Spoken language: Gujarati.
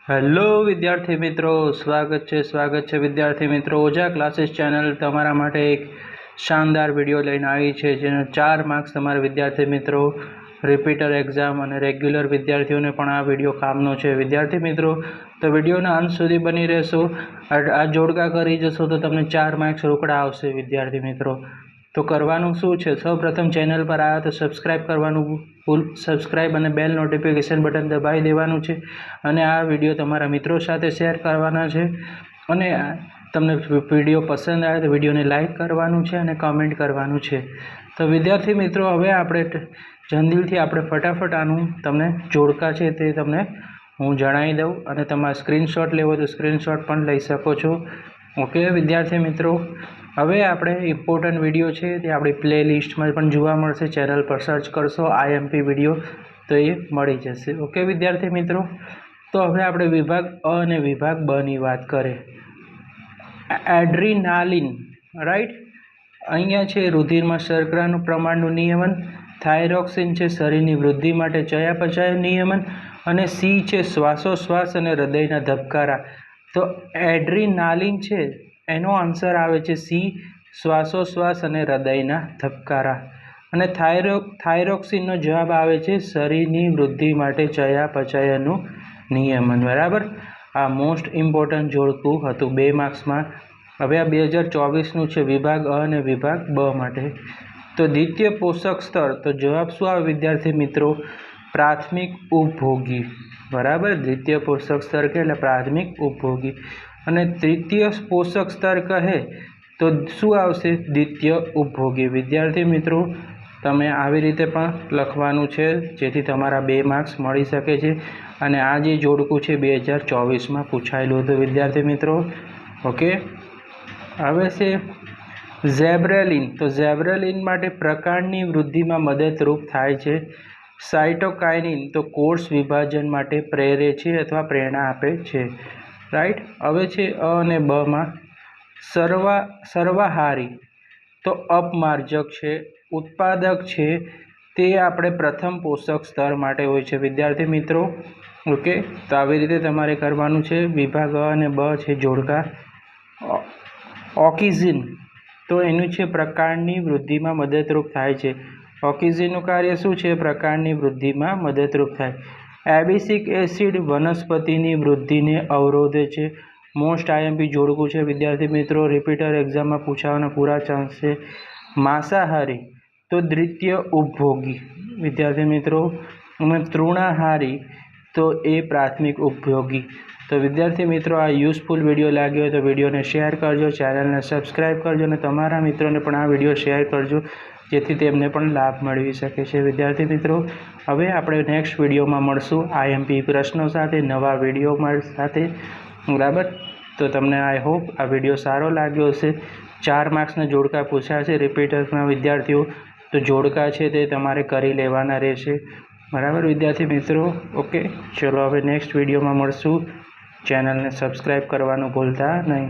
હેલો વિદ્યાર્થી મિત્રો, સ્વાગત છે વિદ્યાર્થી મિત્રો। ઓજા ક્લાસીસ ચેનલ તમારા માટે એક શાનદાર વિડીયો લઈને આવી છે, જેનો 4 માર્ક્સ તમારા વિદ્યાર્થી મિત્રો રિપીટર એક્ઝામ અને રેગ્યુલર વિદ્યાર્થીઓને પણ આ વિડીયો કામનો છે વિદ્યાર્થી મિત્રો। તો વિડીયોના અંત સુધી બની રહેશો। આ જોડકા કરી જશો તો તમને 4 માર્ક્સ રોકડા આવશે વિદ્યાર્થી મિત્રો। તો કરવાનું શું છે, સૌપ્રથમ ચેનલ પર આવ્યા તો સબસ્ક્રાઇબ કરવાનું, સબસ્ક્રાઇબ અને બેલ નોટિફિકેશન બટન દબાવી દેવાનું છે અને આ વિડીયો તમારા મિત્રો સાથે શેર કરવાના છે। અને તમને વિડીયો પસંદ આવે તો વિડીયોને લાઇક કરવાનું છે અને કમેન્ટ કરવાનું છે। તો વિદ્યાર્થી મિત્રો, હવે આપણે જલ્દીથી ફટાફટ આનું તમને જોડકા છે તે તમને હું જણાવી દઉં, અને તમારે સ્ક્રીનશોટ લેવો તો સ્ક્રીનશોટ પણ લઈ શકો છો। ઓકે વિદ્યાર્થી મિત્રો, હવે આપણે ઇમ્પોર્ટન્ટ વિડીયો છે તે આપણી પ્લેલિસ્ટમાં પણ જોવા મળશે। ચેનલ પર સર્ચ કરશો IMP વિડીયો તો એ મળી જશે। ઓકે વિદ્યાર્થી મિત્રો, તો હવે આપણે વિભાગ અ અને વિભાગ બ ની વાત કરીએ। એડ્રીનાલિન, રાઈટ, અહીંયા છે રુધિરમાં શર્કરાનું પ્રમાણનું નિયમન, થાઇરોક્સિન છે શરીરની વૃદ્ધિ માટે ચયાપચયનું નિયમન, અને સી છે શ્વાસોશ્વાસ અને હૃદયના ધબકારા। તો એડ્રીનાલિન છે એનો આન્સર આવે છે સી, શ્વાસોશ્વાસ અને હૃદયના ધબકારા। અને થાઇરોક્સિનનો જવાબ આવે છે શરીરની વૃદ્ધિ માટે ચયાપચયનું નિયમન। બરાબર, આ મોસ્ટ ઇમ્પોર્ટન્ટ જોડકું હતું 2 માર્ક્સમાં। હવે આ 2024નું છે વિભાગ અ અને વિભાગ બ માટે। તો દ્વિતીય પોષક સ્તર, તો જવાબ શું આવે વિદ્યાર્થી મિત્રો? પ્રાથમિક ઉપભોગી। બરાબર, દ્વિતીય પોષક સ્તર કહે એટલે પ્રાથમિક ઉપભોગી। અને તૃતીય પોષક સ્તર કહે તો શું આવશે? દ્વિતીય ઉપભોગી। વિદ્યાર્થી મિત્રો, તમે આવી રીતે પણ લખવાનું છે જેથી તમારા 2 માર્ક્સ મળી શકે છે। અને આ જે જોડકું છે 2024માં પૂછાયેલું હતું વિદ્યાર્થી મિત્રો। ઓકે, હવે છે ઝેબ્રેલિન। તો ઝેબ્રેલિન માટે પ્રકાંડની વૃદ્ધિમાં મદદરૂપ થાય છે। સાઇટોકાઇનિન તો કોષ વિભાજન માટે પ્રેરે છે અથવા પ્રેરણા આપે છે, રાઈટ। હવે છે અ અને બ માં સર્વાહારી તો અપમાર્જક છે, ઉત્પાદક છે, તે આપણે પ્રથમ પોષક સ્તર માટે હોય છે વિદ્યાર્થી મિત્રો। ઓકે, તો આવી રીતે તમારે કરવાનું છે। વિભાગ અ અને બ છે જોડકા। ઓક્સિજન, તો એનું છે પ્રકાંડની વૃદ્ધિમાં મદદરૂપ થાય છે। ઓક્સિજનનું કાર્ય શું છે? પ્રકાંડની વૃદ્ધિમાં મદદરૂપ થાય। એબિસિક એસિડ વનસ્પતિની વૃદ્ધિને અવરોધે છે। મોસ્ટ IMP જોડકું છે વિદ્યાર્થી મિત્રો, રિપીટર એક્ઝામમાં પૂછાવાના પૂરા ચાન્સ છે। માંસાહારી તો દ્વિતીય ઉપભોગી વિદ્યાર્થી મિત્રો, અને તૃણાહારી તો એ પ્રાથમિક ઉપભોગી। તો વિદ્યાર્થી મિત્રો, આ યુઝફુલ વિડીયો લાગ્યો હોય તો વિડીયોને શેર કરજો, ચેનલને સબસ્ક્રાઈબ કરજો અને તમારા મિત્રોને પણ આ વિડીયો શેર કરજો જેથી તેમને પણ લાભ મળવી શકે છે વિદ્યાર્થી મિત્રો। હવે આપણે નેક્સ્ટ વિડીયોમાં મળશું IMP પ્રશ્નો સાથે, નવા વિડીયો સાથે, બરાબર। તો તમને આઈ હોપ આ વિડીયો સારો લાગ્યો હશે। 4 માર્ક્સના જોડકા પૂછ્યા છે રિપીટર્સના વિદ્યાર્થીઓ, તો જોડકા છે તે તમારે કરી લેવાના રહેશે, બરાબર વિદ્યાર્થી મિત્રો। ઓકે, ચલો હવે નેક્સ્ટ વિડીયોમાં મળશું। ચેનલને સબસ્ક્રાઈબ કરવાનું ભૂલતા નહીં।